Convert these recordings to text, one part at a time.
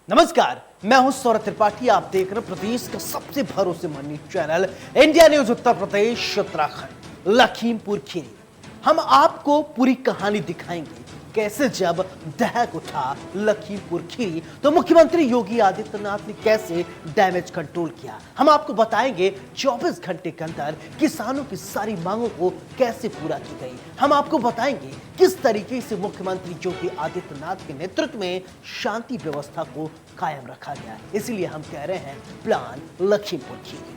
नमस्कार, मैं हूं सौरभ त्रिपाठी। आप देख रहे हैं प्रदेश का सबसे भरोसेमंद news channel India news Uttar Pradesh Uttarakhand Lakhimpur Kheri. हम आपको पूरी कहानी दिखाएंगे कैसे जब दहक उठा लखीमपुर खीरी तो मुख्यमंत्री योगी आदित्यनाथ ने कैसे डैमेज कंट्रोल किया। हम आपको बताएंगे 24 घंटे के अंदर किसानों की सारी मांगों को कैसे पूरा की गई। हम आपको बताएंगे किस तरीके से मुख्यमंत्री योगी आदित्यनाथ के नेतृत्व में शांति व्यवस्था को कायम रखा गया। इसलिए हम कह रहे हैं प्लान लखीमपुर खीरी।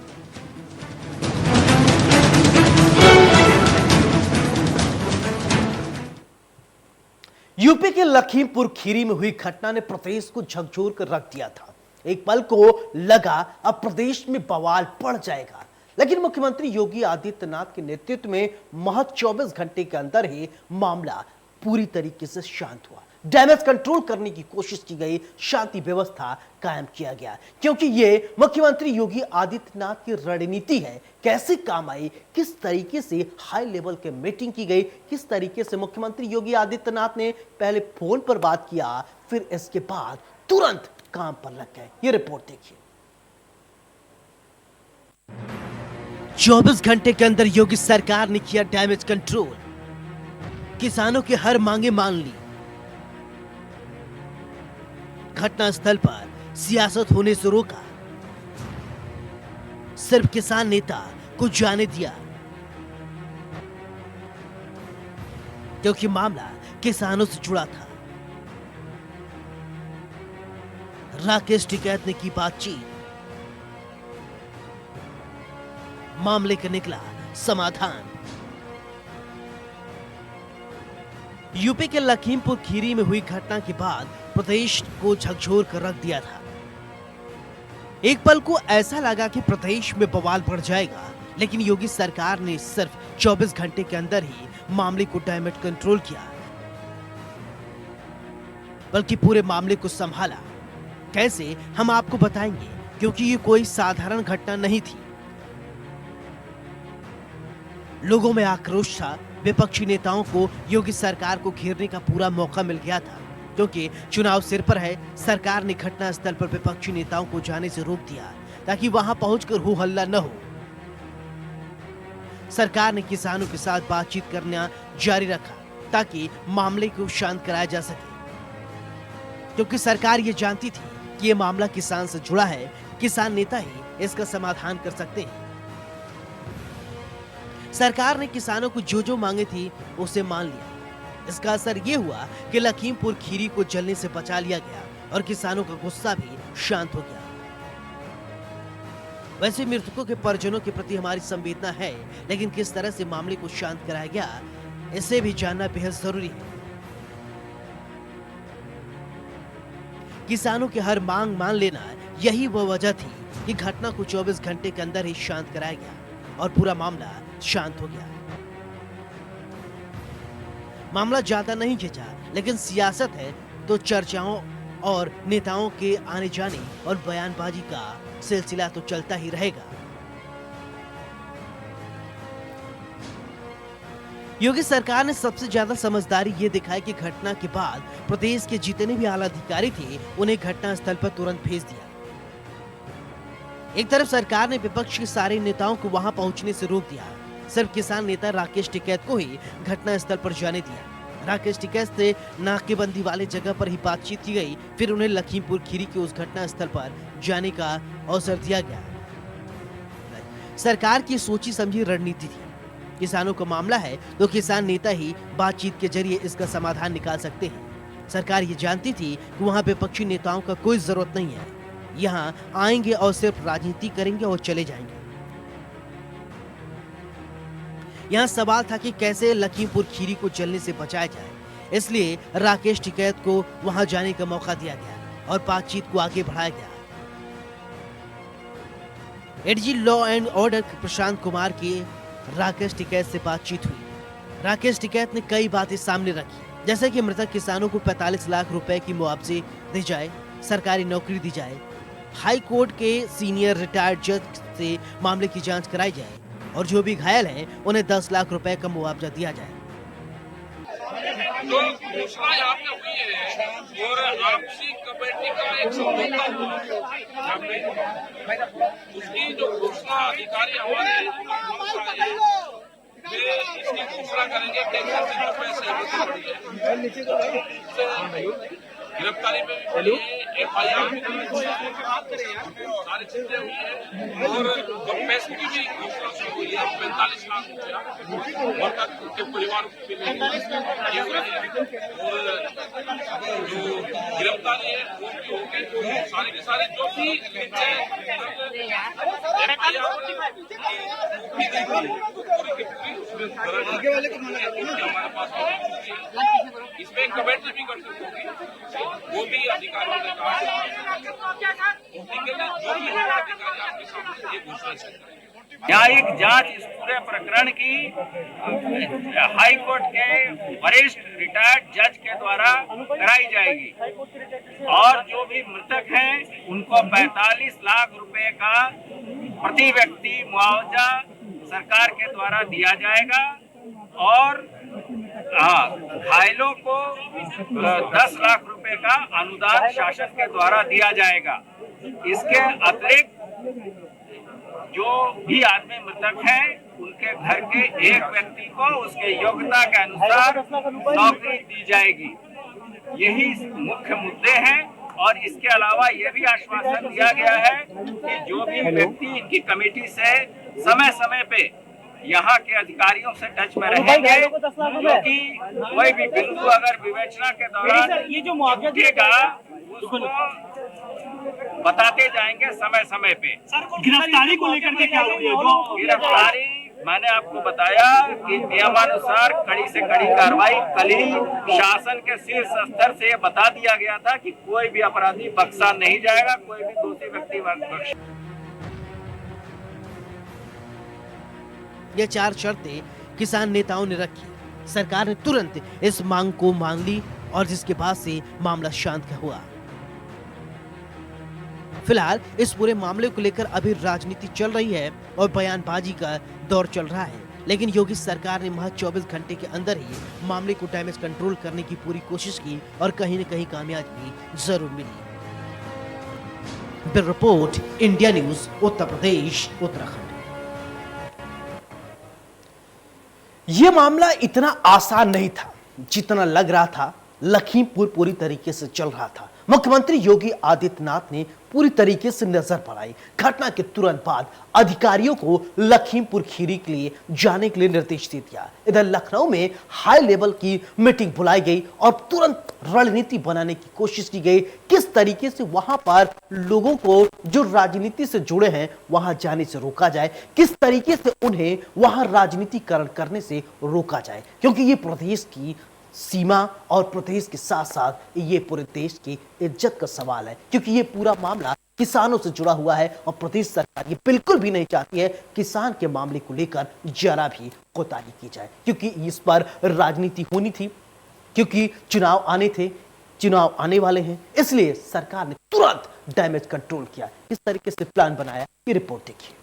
यूपी के लखीमपुर खीरी में हुई घटना ने प्रदेश को झकझोर कर रख दिया था। एक पल को लगा अब प्रदेश में बवाल पड़ जाएगा, लेकिन मुख्यमंत्री योगी आदित्यनाथ के नेतृत्व में महज 24 घंटे के अंदर ही मामला पूरी तरीके से शांत हुआ। डैमेज कंट्रोल करने की कोशिश की गई, शांति व्यवस्था कायम किया गया, क्योंकि ये मुख्यमंत्री योगी आदित्यनाथ की रणनीति है। कैसे काम आई, किस तरीके से हाई लेवल के मीटिंग की गई, किस तरीके से मुख्यमंत्री योगी आदित्यनाथ ने पहले फोन पर बात किया, फिर इसके बाद तुरंत काम पर लग गए। ये रिपोर्ट देखिए। 24 घंटे के अंदर योगी सरकार ने किया डैमेज कंट्रोल, किसानों की हर मांगे मान ली। घटना स्थल पर सियासत होने से रोका, सिर्फ किसान नेता को जाने दिया, क्योंकि मामला किसानों से जुड़ा था। राकेश टिकैत ने की बातचीत, मामले का निकला समाधान। यूपी के लखीमपुर खीरी में हुई घटना के बाद प्रदेश को झकझोर कर रख दिया था। एक पल को ऐसा लगा कि प्रदेश में बवाल पड़ जाएगा, लेकिन योगी सरकार ने सिर्फ 24 घंटे के अंदर ही मामले को डैमेज कंट्रोल किया, बल्कि पूरे मामले को संभाला। कैसे, हम आपको बताएंगे, क्योंकि ये कोई साधारण घटना नहीं थी। लोगों में आक्रोश था। विपक्षी नेताओं को योगी सरकार को घेरने का पूरा मौका मिल गया था, क्योंकि चुनाव सिर पर है। सरकार ने घटना स्थल पर विपक्षी नेताओं को जाने से रोक दिया, ताकि वहां पहुंचकर हो हल्ला न हो। सरकार ने किसानों के साथ बातचीत करना जारी रखा, ताकि मामले को शांत कराया जा सके, क्योंकि सरकार ये जानती थी कि ये मामला किसान से जुड़ा है। किसान नेता ही इसका समाधान कर सकते हैं। सरकार ने किसानों को जो मांगे थी उसे मान लिया। इसका असर यह हुआ कि लखीमपुर खीरी को जलने से बचा लिया गया और किसानों का गुस्सा भी शांत हो गया। वैसे मृतकों के परिजनों के प्रति हमारी संवेदना है, लेकिन किस तरह से मामले को शांत कराया गया, इसे भी जानना बेहद जरूरी है। किसानों की हर मांग मान लेना, यही वो वजह थी कि घटना को 24 घंटे के अंदर ही शांत कराया गया और पूरा मामला शांत हो गया। मामला ज्यादा नहीं खिंचा, लेकिन सियासत है तो चर्चाओं और नेताओं के आने जाने और बयानबाजी का सिलसिला तो चलता ही रहेगा। योगी सरकार ने सबसे ज्यादा समझदारी ये दिखाई कि घटना के बाद प्रदेश के जितने भी आला अधिकारी थे, उन्हें घटना स्थल पर तुरंत भेज दिया। एक तरफ सरकार ने विपक्ष के सारे नेताओं को वहां पहुंचने से रोक दिया। सिर्फ किसान नेता राकेश टिकैत को ही घटना स्थल पर जाने दिया। राकेश टिकैत से नाकेबंदी वाले जगह पर ही बातचीत की गई, फिर उन्हें लखीमपुर खीरी के उस घटना स्थल पर जाने का अवसर दिया गया। सरकार की सोची समझी रणनीति थी। किसानों का मामला है तो किसान नेता ही बातचीत के जरिए इसका समाधान निकाल सकते हैं। सरकार ये जानती थी कि वहां विपक्षी नेताओं का कोई जरूरत नहीं है। यहाँ आएंगे और सिर्फ राजनीति करेंगे और चले जाएंगे। यहाँ सवाल था कि कैसे लखीमपुर खीरी को जलने से बचाया जाए। इसलिए राकेश टिकैत को वहां जाने का मौका दिया गया और बातचीत को आगे बढ़ाया गया। ADG law and order Prashant Kumar की राकेश टिकैत से बातचीत हुई। राकेश टिकैत ने कई बातें सामने रखी, जैसे कि मृतक किसानों को 45 लाख रुपए की मुआवजे दी जाए, सरकारी नौकरी दी जाए, हाई कोर्ट के सीनियर रिटायर्ड जज से मामले की जांच कराई जाए और जो भी घायल हैं उन्हें 10 लाख रुपए का मुआवजा दिया जाए। तो घोषणा यहाँ पे हुई है और आपसी कमेटी का एक समझौता हुआ जहाँ पे उसकी जो घोषणा अधिकारी हमारे वे इसकी घोषणा करेंगे कि कैसे जो पैसे गिरफ्तारी में FIR सारी चीजें हुई है और जो पैसे की भी घोषणा शुरू हुई है 45 लाख रुपया और तक उनके परिवार को मिलेंगे और जो गिरफ्तारी है वो भी होगी सारे के सारे जो भी हमारे पास इसमें कमेटी भी गठित होगी वो भी अधिकारियों ने कहा जो भी अधिकारी आपके सामने ये घोषणा करेंगे। न्यायिक जांच इस पूरे प्रकरण की हाई कोर्ट के वरिष्ठ रिटायर्ड जज के द्वारा कराई जाएगी और जो भी मृतक हैं उनको 45 लाख रुपए का प्रति व्यक्ति मुआवजा सरकार के द्वारा दिया जाएगा और घायलों को 10 लाख रुपए का अनुदान शासन के द्वारा दिया जाएगा। इसके अतिरिक्त जो भी आदमी मृतक हैं उनके घर के एक व्यक्ति को उसके योग्यता के अनुसार नौकरी दी जाएगी। यही मुख्य मुद्दे हैं और इसके अलावा यह भी आश्वासन दिया गया है कि जो भी व्यक्ति इनकी कमेटी से समय समय पे यहाँ के अधिकारियों से टच में रहेंगे क्योंकि कोई भी बिंदु अगर विवेचना के दौरान ये जो मुआवजा उसको बताते जाएंगे समय समय पे। गिरफ्तारी को लेकर के क्या हुई? गिरफ्तारी मैंने आपको बताया कि नियमानुसार कड़ी से कड़ी कार्रवाई कल ही शासन के शीर्ष स्तर से बता दिया गया था कि कोई भी अपराधी बख्शा नहीं जाएगा, कोई भी दोषी व्यक्ति बख्शा। ये 4 शर्तें किसान नेताओं ने रखी। सरकार ने तुरंत इस मांग को मान ली और जिसके बाद से मामला शांत हुआ। फिलहाल इस पूरे मामले को लेकर अभी राजनीति चल रही है और बयानबाजी का दौर चल रहा है, लेकिन योगी सरकार ने महज 24 घंटे के अंदर ही मामले को डैमेज कंट्रोल करने की पूरी कोशिश की और कहीं न कहीं कामयाबी जरूर मिली। Bureau report, India news, Uttar Pradesh, Uttarakhand. यह मामला इतना आसान नहीं था जितना लग रहा था। लखीमपुर पूरी तरीके से चल रहा था। मुख्यमंत्री योगी आदित्यनाथ ने पूरी तरीके से नजर बढ़ाई। घटना के तुरंत बाद अधिकारियों को लखीमपुर खीरी के लिए जाने के लिए निर्देश दे दिया। इधर लखनऊ में हाई लेवल की मीटिंग बुलाई गई और तुरंत रणनीति बनाने की कोशिश की गई। किस तरीके से वहां पर लोगों को जो राजनीति से जुड़े हैं वहां जाने से रोका जाए, किस तरीके से उन्हें वहां राजनीतिकरण करने से रोका जाए, क्योंकि ये प्रदेश की सीमा और प्रदेश के साथ साथ ये पूरे देश की इज्जत का सवाल है, क्योंकि ये पूरा मामला किसानों से जुड़ा हुआ है और प्रदेश सरकार ये बिल्कुल भी नहीं चाहती है किसान के मामले को लेकर जरा भी कोताही की जाए, क्योंकि इस पर राजनीति होनी थी, क्योंकि चुनाव आने थे, चुनाव आने वाले हैं, इसलिए सरकार ने तुरंत डैमेज कंट्रोल किया। इस तरीके से प्लान बनाया, ये रिपोर्ट देखिए।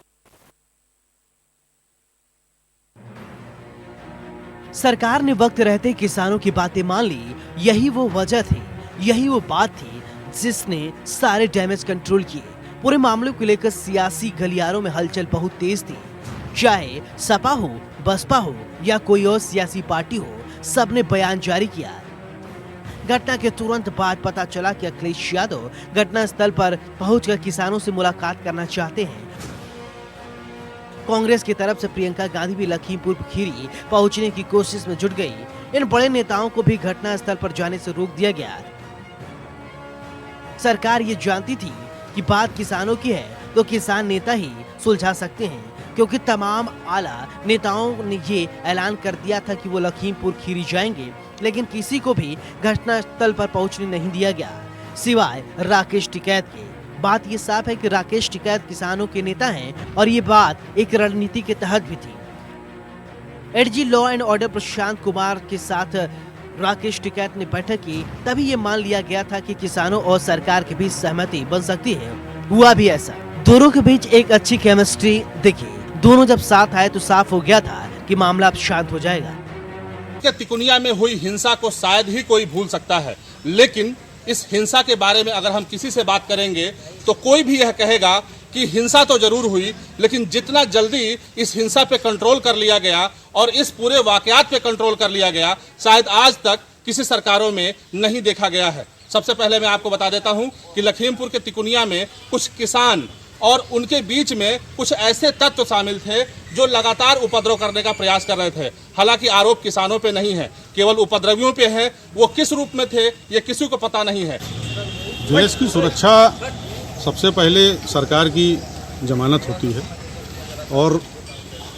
सरकार ने वक्त रहते किसानों की बातें मान ली। यही वो वजह थी, यही वो बात थी जिसने सारे डैमेज कंट्रोल किए। पूरे मामले को लेकर सियासी गलियारों में हलचल बहुत तेज थी। चाहे सपा हो, बसपा हो या कोई और सियासी पार्टी हो, सबने बयान जारी किया। घटना के तुरंत बाद पता चला कि अखिलेश यादव घटनास्थल पर पहुंचकर किसानों से मुलाकात करना चाहते हैं। कांग्रेस की तरफ से प्रियंका गांधी भी लखीमपुर खीरी पहुंचने की कोशिश में जुट गई। इन बड़े नेताओं को भी घटनास्थल पर जाने से रोक दिया गया। सरकार ये जानती थी कि बात किसानों की है तो किसान नेता ही सुलझा सकते हैं, क्योंकि तमाम आला नेताओं ने ये ऐलान कर दिया था कि वो लखीमपुर खीरी जाएंगे, लेकिन किसी को भी घटनास्थल पर पहुंचने नहीं दिया गया सिवाय राकेश टिकैत के। बात ये साफ है कि राकेश टिकैत किसानों के नेता हैं और ये बात एक रणनीति के तहत भी थी। ADG law and order Prashant Kumar के साथ राकेश टिकैत ने बैठक की, तभी ये मान लिया गया था कि किसानों और सरकार के बीच सहमति बन सकती है। हुआ भी ऐसा, दोनों के बीच एक अच्छी केमिस्ट्री दिखी। दोनों जब साथ आए तो साफ हो गया था कि मामला अब शांत हो जाएगा। तिकोनिया में हुई हिंसा को शायद ही कोई भूल सकता है, लेकिन इस हिंसा के बारे में अगर हम किसी से बात करेंगे तो कोई भी यह कहेगा कि हिंसा तो जरूर हुई, लेकिन जितना जल्दी इस हिंसा पे कंट्रोल कर लिया गया और इस पूरे वाकयात पे कंट्रोल कर लिया गया, शायद आज तक किसी सरकारों में नहीं देखा गया है। सबसे पहले मैं आपको बता देता हूं कि लखीमपुर के तिकुनिया में कुछ किसान और उनके बीच में कुछ ऐसे तत्व शामिल थे जो लगातार उपद्रव करने का प्रयास कर रहे थे। हालांकि आरोप किसानों पे नहीं है, केवल उपद्रवियों पे है। वो किस रूप में थे ये किसी को पता नहीं है। देश की सुरक्षा सबसे पहले सरकार की जमानत होती है और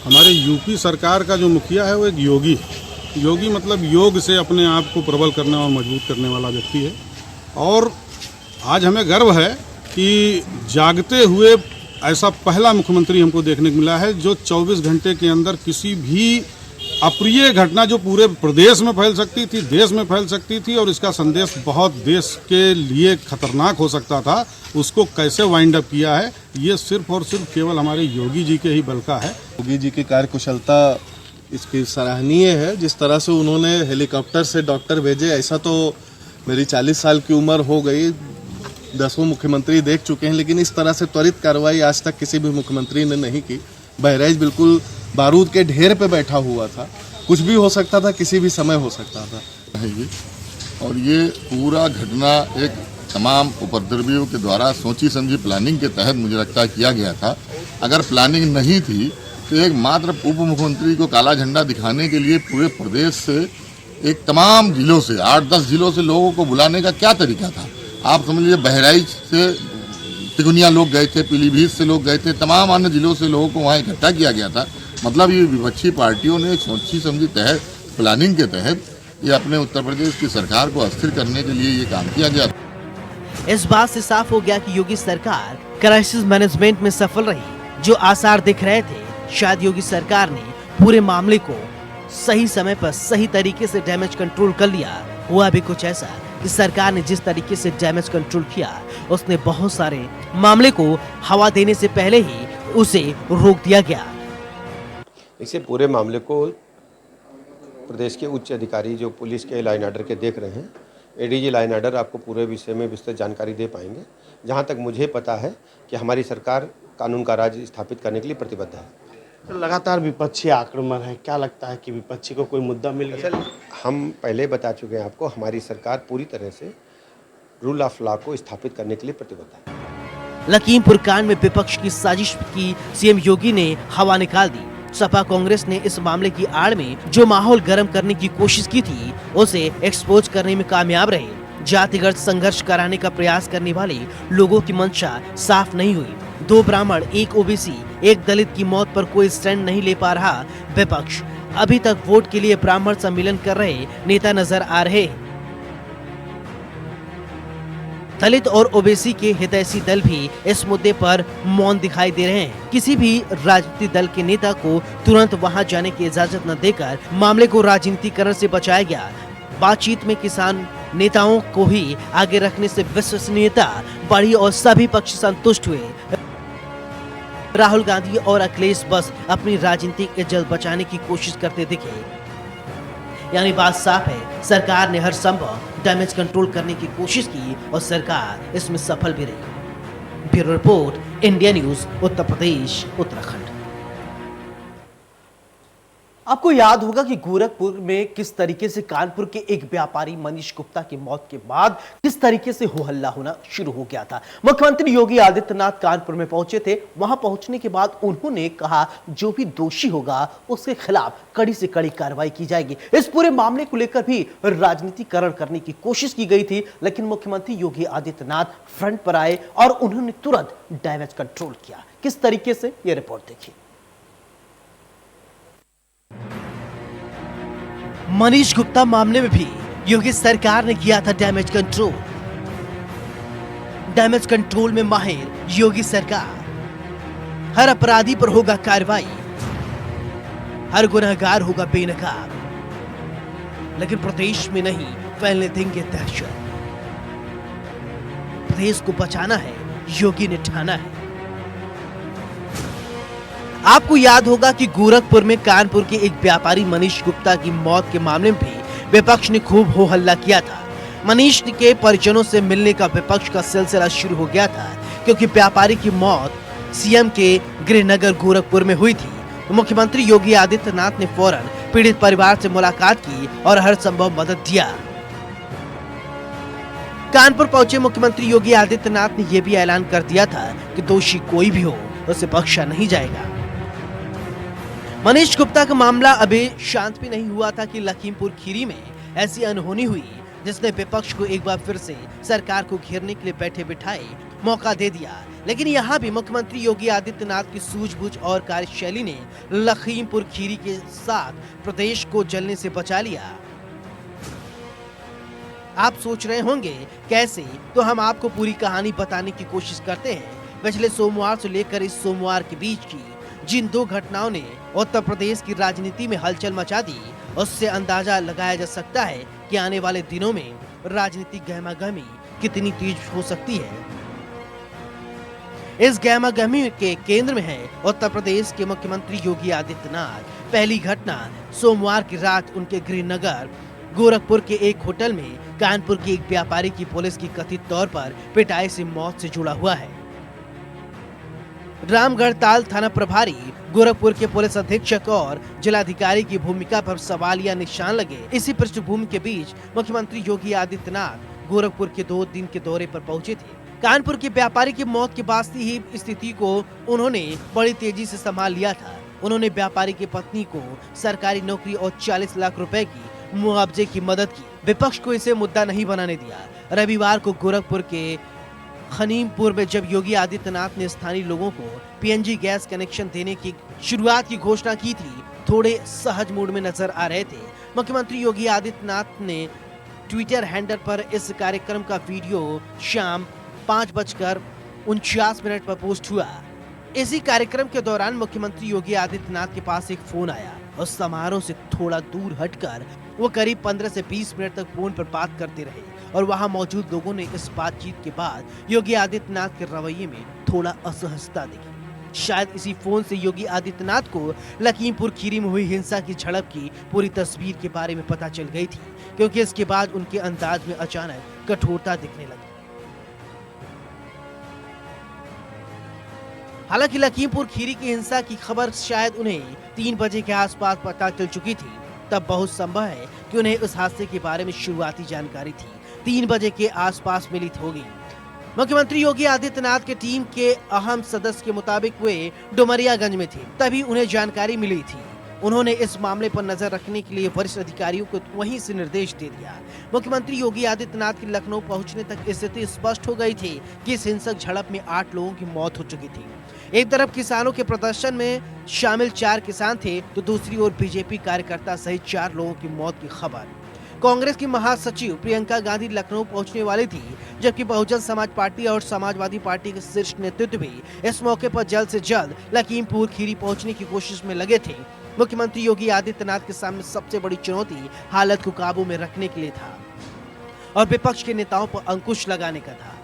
हमारे यूपी सरकार का जो मुखिया है वो एक योगी है। योगी मतलब योग से अपने आप को प्रबल करने और मजबूत करने वाला व्यक्ति है। और आज हमें गर्व है कि जागते हुए ऐसा पहला मुख्यमंत्री हमको देखने को मिला है जो 24 घंटे के अंदर किसी भी अप्रिय घटना जो पूरे प्रदेश में फैल सकती थी, देश में फैल सकती थी और इसका संदेश बहुत देश के लिए खतरनाक हो सकता था, उसको कैसे वाइंड अप किया है, ये सिर्फ और सिर्फ केवल हमारे योगी जी के ही बल का है। योगी जी की कार्यकुशलता इसकी सराहनीय है। जिस तरह से उन्होंने हेलीकॉप्टर से डॉक्टर भेजे, ऐसा तो मेरी 40 साल की उम्र हो गई, 10 मुख्यमंत्री देख चुके हैं, लेकिन इस तरह से त्वरित कार्रवाई आज तक किसी भी मुख्यमंत्री ने नहीं की। बहराइच बिल्कुल बारूद के ढेर पे बैठा हुआ था, कुछ भी हो सकता था, किसी भी समय हो सकता था। और ये पूरा घटना एक तमाम उपद्रवियों के द्वारा सोची समझी प्लानिंग के तहत मुझे लगता है किया गया था। अगर प्लानिंग नहीं थी तो एक मात्र उप मुख्यमंत्री को काला झंडा दिखाने के लिए पूरे प्रदेश से एक तमाम जिलों से 8-10 जिलों से लोगों को बुलाने का क्या तरीका था। आप समझ लीजिए बहराइच से तिकुनिया लोग गए थे, पीलीभीत से लोग गए थे, तमाम अन्य जिलों से लोगों को वहाँ इकट्ठा किया गया था। मतलब ये विपक्षी पार्टियों ने एक सोची समझी तहत प्लानिंग के तहत ये अपने उत्तर प्रदेश की सरकार को अस्थिर करने के लिए ये काम किया गया। इस बात से साफ हो गया कि योगी सरकार क्राइसिस मैनेजमेंट में सफल रही। जो आसार दिख रहे थे, शायद योगी सरकार ने पूरे मामले को सही समय पर सही तरीके से डैमेज कंट्रोल कर लिया। हुआ भी कुछ ऐसा कि सरकार ने जिस तरीके से डैमेज कंट्रोल किया, उसने बहुत सारे मामले को हवा देने से पहले ही उसे रोक दिया गया। इसे पूरे मामले को प्रदेश के उच्च अधिकारी जो पुलिस के लाइन ऑर्डर के देख रहे हैं, एडीजी लाइन ऑर्डर आपको पूरे विषय में विस्तृत जानकारी दे पाएंगे। जहां तक मुझे पता है कि हमारी सरकार कानून का राज स्थापित करने के लिए प्रतिबद्ध है। लगातार विपक्षी आक्रमण है, क्या लगता है कि विपक्षी को कोई मुद्दा मिल गया? हम पहले बता चुके हैं आपको, हमारी सरकार पूरी तरह से रूल ऑफ लॉ को स्थापित करने के लिए प्रतिबद्ध है। लखीमपुर कांड में विपक्ष की साजिश की सीएम योगी ने हवा निकाल दी। सपा कांग्रेस ने इस मामले की आड़ में जो माहौल गर्म करने की कोशिश की थी, उसे एक्सपोज करने में कामयाब रहे। जातिगत संघर्ष कराने का प्रयास करने वाले लोगों की मंशा साफ नहीं हुई। 2 ब्राह्मण, 1 ओबीसी, 1 दलित की मौत पर कोई स्टैंड नहीं ले पा रहा विपक्ष। अभी तक वोट के लिए ब्राह्मण सम्मेलन कर रहे नेता नजर आ रहे हैं। दलित और ओबीसी के हितैषी दल भी इस मुद्दे पर मौन दिखाई दे रहे हैं। किसी भी राजनीतिक दल के नेता को तुरंत वहां जाने की इजाजत न देकर मामले को राजनीतिकरण से बचाया गया। बातचीत में किसान नेताओं को ही आगे रखने से विश्वसनीयता बढ़ी और सभी पक्ष संतुष्ट हुए। राहुल गांधी और अखिलेश बस अपनी राजनीतिक इज्जत बचाने की कोशिश करते दिखे। यानी बात साफ है, सरकार ने हर संभव डैमेज कंट्रोल करने की कोशिश की और सरकार इसमें सफल भी रही। Bureau report, India news, Uttar Pradesh, Uttarakhand. आपको याद होगा कि गोरखपुर में किस तरीके से कानपुर के एक व्यापारी मनीष गुप्ता की मौत के बाद किस तरीके से हो हल्ला होना शुरू हो गया था। मुख्यमंत्री योगी आदित्यनाथ कानपुर में पहुंचे थे। वहां पहुंचने के बाद उन्होंने कहा जो भी दोषी होगा उसके खिलाफ कड़ी से कड़ी कार्रवाई की जाएगी। इस पूरे मामले को लेकर भी राजनीतिकरण करने की कोशिश की गई थी, लेकिन मुख्यमंत्री योगी आदित्यनाथ फ्रंट पर आए और उन्होंने तुरंत डैमेज कंट्रोल किया। किस तरीके से, यह रिपोर्ट देखिए। मनीष गुप्ता मामले में भी योगी सरकार ने किया था डैमेज कंट्रोल। डैमेज कंट्रोल में माहिर योगी सरकार। हर अपराधी पर होगा कार्रवाई, हर गुनहगार होगा बेनकाब, लेकिन प्रदेश में नहीं फैलने देंगे दहशत। प्रदेश को बचाना है, योगी ने ठाना है। आपको याद होगा कि गोरखपुर में कानपुर के एक व्यापारी मनीष गुप्ता की मौत के मामले में भी विपक्ष ने खूब हो हल्ला किया था। मनीष के परिजनों से मिलने का विपक्ष का सिलसिला शुरू हो गया था, क्योंकि व्यापारी की मौत सीएम के गृहनगर गोरखपुर में हुई थी। मुख्यमंत्री योगी आदित्यनाथ ने फौरन पीड़ित परिवार से मुलाकात की और हर संभव मदद दिया। कानपुर पहुंचे मुख्यमंत्री योगी आदित्यनाथ ने यह भी ऐलान कर दिया था कि दोषी कोई भी हो उसे बख्शा नहीं जाएगा। मनीष गुप्ता का मामला अभी शांत भी नहीं हुआ था कि लखीमपुर खीरी में ऐसी अनहोनी हुई जिसने विपक्ष को एक बार फिर से सरकार को घेरने के लिए बैठे बिठाए मौका दे दिया। लेकिन यहाँ भी मुख्यमंत्री योगी आदित्यनाथ की सूझबूझ और कार्यशैली ने लखीमपुर खीरी के साथ प्रदेश को जलने से बचा लिया। आप सोच रहे होंगे कैसे, तो हम आपको पूरी कहानी बताने की कोशिश करते हैं। पिछले सोमवार से लेकर इस सोमवार के बीच की जिन दो घटनाओं ने उत्तर प्रदेश की राजनीति में हलचल मचा दी, उससे अंदाजा लगाया जा सकता है कि आने वाले दिनों में राजनीतिक गहमागहमी कितनी तेज हो सकती है। इस गहमागहमी के केंद्र में है उत्तर प्रदेश के मुख्यमंत्री योगी आदित्यनाथ। पहली घटना सोमवार की रात उनके गृहनगर गोरखपुर के एक होटल में कानपुर के एक व्यापारी की पुलिस की कथित तौर पर पिटाई से मौत से जुड़ा हुआ है। रामगढ़ ताल थाना प्रभारी, गोरखपुर के पुलिस अधीक्षक और जिलाधिकारी की भूमिका पर सवालिया निशान लगे। इसी पृष्ठभूमि के बीच मुख्यमंत्री योगी आदित्यनाथ गोरखपुर के 2 दिन के दौरे पर पहुंचे थे। कानपुर के व्यापारी की मौत के बाद ही स्थिति को उन्होंने बड़ी तेजी से संभाल लिया था। उन्होंने व्यापारी की पत्नी को सरकारी नौकरी और 40 लाख रुपए की मुआवजे की मदद की। विपक्ष को इसे मुद्दा नहीं बनाने दिया। रविवार को गोरखपुर के खनीमपुर में जब योगी आदित्यनाथ ने स्थानीय लोगों को पीएनजी गैस कनेक्शन देने की शुरुआत की घोषणा की थी, थोड़े सहज मूड में नजर आ रहे थे। मुख्यमंत्री योगी आदित्यनाथ ने ट्विटर हैंडल पर इस कार्यक्रम का वीडियो शाम 5:49 पर पोस्ट हुआ। इसी कार्यक्रम के दौरान मुख्यमंत्री योगी आदित्यनाथ के पास एक फोन आया और समारोह से थोड़ा दूर हटकर वो करीब 15 से 20 मिनट तक फोन पर बात करते रहे और वहां मौजूद लोगों ने इस बातचीत के बाद योगी आदित्यनाथ के रवैये में थोड़ा असहजता दिखी। शायद इसी फोन से योगी आदित्यनाथ को लखीमपुर खीरी में हुई हिंसा की झड़प की पूरी तस्वीर के बारे में पता चल गई थी, क्योंकि इसके बाद उनके अंदाज में अचानक कठोरता दिखने लगी। हालांकि लखीमपुर खीरी की हिंसा की खबर शायद उन्हें 3 बजे के आसपास पता चल चुकी थी। तब बहुत संभव है कि उन्हें उस हादसे के बारे में शुरुआती जानकारी थी 3 बजे के आसपास मिली होगी। मुख्यमंत्री योगी आदित्यनाथ के टीम के अहम सदस्य के मुताबिक वे डुमरियागंज में थे, तभी उन्हें जानकारी मिली थी। उन्होंने इस मामले पर नजर रखने के लिए वरिष्ठ अधिकारियों को वहीं से निर्देश दे दिया। मुख्यमंत्री योगी आदित्यनाथ के लखनऊ पहुंचने तक स्थिति स्पष्ट हो गई थी कि इस हिंसक झड़प में 8 लोगों की मौत हो चुकी थी। एक तरफ किसानों के प्रदर्शन में शामिल 4 किसान थे, तो दूसरी ओर बीजेपी कार्यकर्ता सहित 4 लोगों की मौत की खबर। कांग्रेस की महासचिव प्रियंका गांधी लखनऊ पहुंचने वाली थी, जबकि बहुजन समाज पार्टी और समाजवादी पार्टी के शीर्ष नेतृत्व भी इस मौके पर जल्द से जल्द लखीमपुर खीरी पहुंचने की कोशिश में लगे थे। मुख्यमंत्री योगी आदित्यनाथ के सामने सबसे बड़ी चुनौती हालत को काबू में रखने के लिए था और विपक्ष के नेताओं पर अंकुश लगाने का था।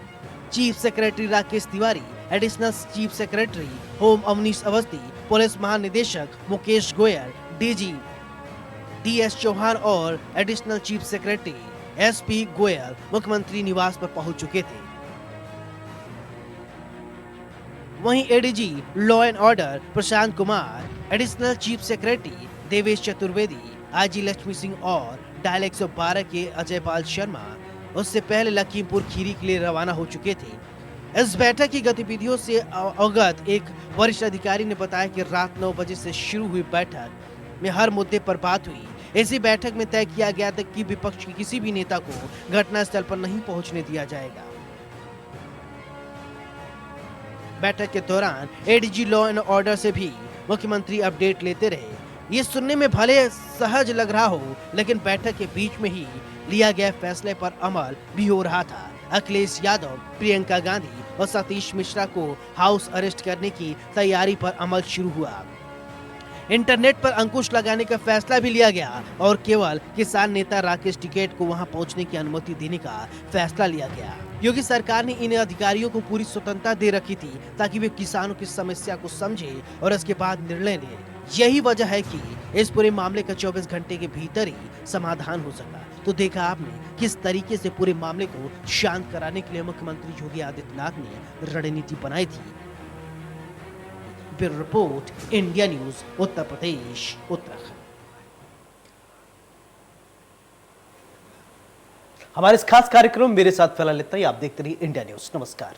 Chief secretary Rakesh Tiwari, additional chief secretary home Avnish Awasthi, police महानिदेशक मुकेश गोयल, डीजी DS चौहान और additional chief secretary SP Goyal मुख्यमंत्री निवास पर पहुंच चुके थे। वहीं ADG law and order Prashant Kumar, additional chief secretary Devesh Chaturvedi, IG Lakshmi Singh और डायल 112 के अजय पाल शर्मा उससे पहले लखीमपुर खीरी के लिए रवाना हो चुके थे। इस बैठक की गतिविधियों से अवगत एक वरिष्ठ अधिकारी ने बताया कि रात 9 बजे से शुरू हुई बैठक में हर मुद्दे पर बात हुई। इसी बैठक में तय किया गया था कि विपक्ष के किसी भी नेता को घटनास्थल पर नहीं पहुंचने दिया जाएगा। बैठक के दौरान ADG लॉ एंड ऑर्डर से भी मुख्यमंत्री अपडेट लेते रहे। ये सुनने में भले सहज लग रहा हो, लेकिन बैठक के बीच में ही लिया गया फैसले पर अमल भी हो रहा था। अखिलेश यादव, प्रियंका गांधी और सतीश मिश्रा को हाउस अरेस्ट करने की तैयारी पर अमल शुरू हुआ। इंटरनेट पर अंकुश लगाने का फैसला भी लिया गया और केवल किसान नेता राकेश टिकैत को वहां पहुंचने की अनुमति देने का फैसला लिया गया। योगी सरकार ने इन अधिकारियों को पूरी स्वतंत्रता दे रखी थी ताकि वे किसानों की समस्या को समझे और इसके बाद निर्णय ले। यही वजह है कि इस पूरे मामले का 24 घंटे के भीतर ही समाधान हो सका। तो देखा आपने किस तरीके से पूरे मामले को शांत कराने के लिए मुख्यमंत्री योगी आदित्यनाथ ने रणनीति बनाई थी। Bureau report, India news, Uttar Pradesh, Uttarakhand. हमारे इस खास कार्यक्रम मेरे साथ फिलहाल इतना ही। आप देखते रहिए इंडिया न्यूज। नमस्कार।